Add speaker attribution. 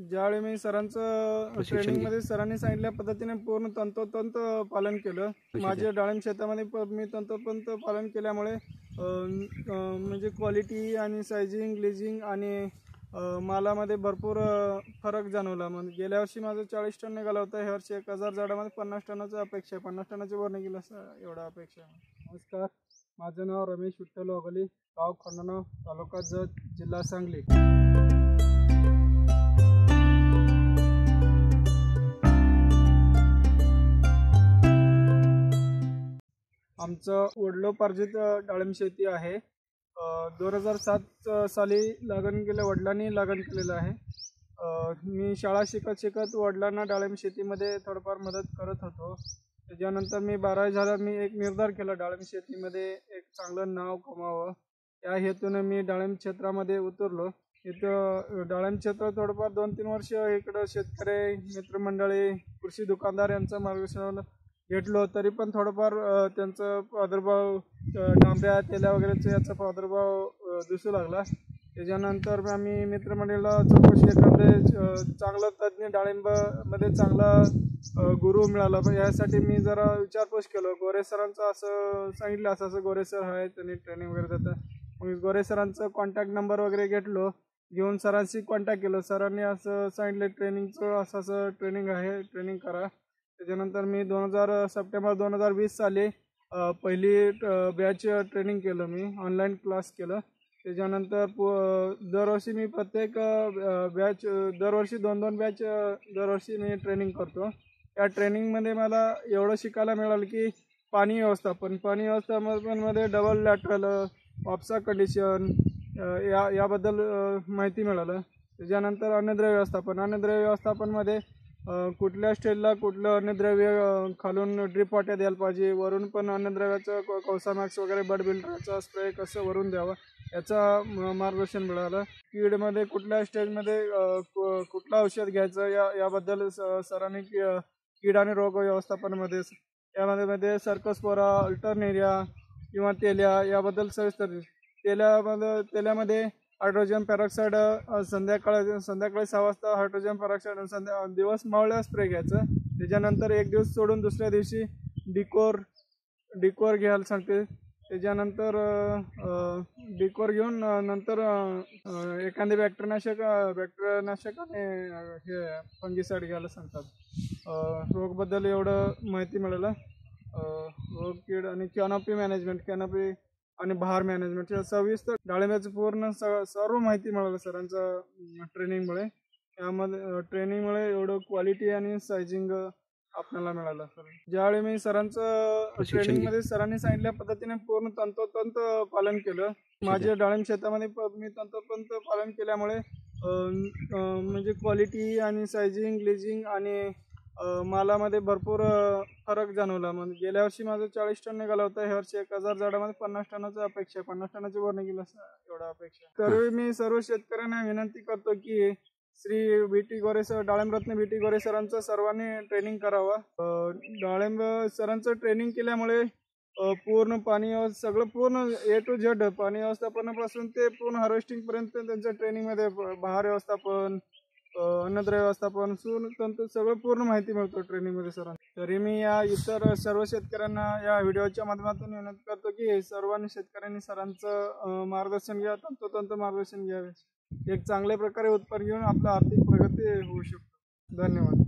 Speaker 1: ज्यावेळी मी सरांचं ट्रेनिंगमध्ये सरांनी सांगितल्या पद्धतीने पूर्ण तंतोतंत पालन केलं. माझ्या डाळिंब शेतामध्ये मी तंतोतंत पालन केल्यामुळे म्हणजे क्वालिटी आणि सायझिंग, ग्लेजिंग आणि मालामध्ये भरपूर फरक जाणवला. म्हणजे गेल्या वर्षी माझं 40 टन निघाला होता, ह्या वर्षी 1000 झाडामध्ये 50 टनाची अपेक्षा आहे. 50 टनाची वर निघेल असं एवढा अपेक्षा आहे. नमस्कार, माझं नाव रमेश विठ्ठल वाघोली, गाव खंडनाव, तालुका जत, जिल्हा सांगली. आमचं वडिलोपार्जित डाळिंब शेती आहे. 2007 साली लागण केलं, वडिलांनी लागण केलेलं आहे. मी शाळा शिकत वडिलांना डाळिंब शेतीमध्ये थोडंफार मदत करत होतो. त्याच्यानंतर मी 12वी झाल्यावर मी एक निर्धार केला, डाळिंब शेतीमध्ये एक चांगलं नाव कमावं. या हेतूने मी डाळिंब क्षेत्रामध्ये उतरलो. इथं डाळिंब क्षेत्र थोडंफार 2-3 वर्ष इकडं शेतकरी मित्रमंडळी, कृषी दुकानदार यांचं मार्गदर्शन घेतलो, तरी पण थोडंफार त्यांचा प्रादुर्भाव, डांब्या, तेल्या वगैरेचा याचा प्रादुर्भाव दिसू लागला. त्याच्यानंतर आम्ही मित्रमंडळीला चौकशी, एखादे चांगलं तज्ज्ञ डाळिंबामध्ये चांगला गुरु मिळाला, पण यासाठी मी जरा विचारपूस केलो. गोरे सरांचं असं सांगितलं, असं गोरे सर आहे, त्यांनी ट्रेनिंग वगैरे देतात. मग गोरे सरांचं कॉन्टॅक्ट नंबर वगैरे घेऊन सरांशी कॉन्टॅक्ट केलं. सरांनी असं सांगितलं, ट्रेनिंगचं असं ट्रेनिंग आहे, ट्रेनिंग करा. त्याच्यानंतर मी सप्टेंबर 2020 साली पहिली बॅच ट्रेनिंग केलं, मी ऑनलाईन क्लास केलं. त्याच्यानंतर दरवर्षी मी प्रत्येक बॅच, दरवर्षी 2-2 बॅच दरवर्षी मी ट्रेनिंग करतो. या ट्रेनिंगमध्ये मला एवढं शिकायला मिळालं की पाणी व्यवस्थापनमध्ये डबल लॅटरल, ऑप्सा कंडिशन याबद्दल माहिती मिळालं. त्याच्यानंतर अन्नद्रव्य व्यवस्थापनमध्ये कुठल्या स्टेजला कुठलं अन्नद्रव्य खालून ड्रिप वाट्या द्यायला पाहिजे, वरून पण अन्नद्रव्याचं कौसामॅक्स वगैरे बड बिल्डरचा स्प्रे कसं वरून द्यावं याचा मार्गदर्शन मिळालं. कीडमध्ये कुठल्या स्टेजमध्ये कुठलं औषध घ्यायचं याबद्दल सरांनी कीड आणि रोग व्यवस्थापनामध्ये यामध्ये सर्कोस्पोरा, अल्टरनेरिया किंवा तेल्या याबद्दल सविस्तर. तेल्यामध्ये हायड्रोजन पेरॉक्साईड संध्याकाळी 6 वाजता हायड्रोजन पेरॉक्साईड दिवस मावळ्या स्प्रे घ्यायचं. त्याच्यानंतर 1 दिवस सोडून दुसऱ्या दिवशी डिकोर घ्यायला सांगते. त्याच्यानंतर डिकोर घेऊन नंतर एखादे बॅक्टेरियानाशक आणि हे फंगिसाईड घ्यायला सांगतात. रोगबद्दल एवढं माहिती मिळालं. रोग, कीड आणि कॅनोपी आणि बहार मॅनेजमेंट या सविस्तर डाळिंबाचं पूर्ण सर्व माहिती मिळालं सरांचं ट्रेनिंगमुळे. ट्रेनिंगमुळे एवढं क्वालिटी आणि सायझिंग आपल्याला मिळालं. ज्यावेळी मी सरांचं ट्रेनिंगमध्ये सरांनी सांगितल्या पद्धतीने पूर्ण तंतोतंत पालन केलं. माझ्या डाळिंब शेतामध्ये मी तंतोतंत पालन केल्यामुळे म्हणजे क्वालिटी आणि सायझिंग, ग्लेजिंग आणि मालामध्ये भरपूर फरक जाणवला. म्हणजे गेल्या वर्षी माझं 40 टन निघाला होता, ह्या वर्षी 1000 झाडामध्ये 50 टनाची अपेक्षा आहे. 50 टनाची वर निघेल असं एवढा अपेक्षा. तर मी सर्व शेतकऱ्यांना विनंती करतो की श्री VT गोरे सर, डाळिंबरत्न VT गोरे सरांचं सर्वांनी ट्रेनिंग करावं. डाळिंब सरांचं ट्रेनिंग केल्यामुळे पूर्ण पाणी सगळं पूर्ण A to Z पाणी व्यवस्थापनापासून ते पूर्ण हार्वेस्टिंग पर्यंत त्यांच्या ट्रेनिंगमध्ये बहार व्यवस्थापन, अन्नद्रव्य व्यवस्थापन, तंतू सगळं पूर्ण माहिती मिळतो ट्रेनिंगमध्ये सरांना. तरी मी या इतर सर्व शेतकऱ्यांना या व्हिडिओच्या माध्यमातून विनंती करतो की सर्वांनी शेतकऱ्यांनी सरांचं मार्गदर्शन घ्या, तंतोतंत मार्गदर्शन घ्यावे. एक चांगल्या प्रकारे उत्पन्न घेऊन आपलं आर्थिक प्रगती होऊ शकतो. धन्यवाद.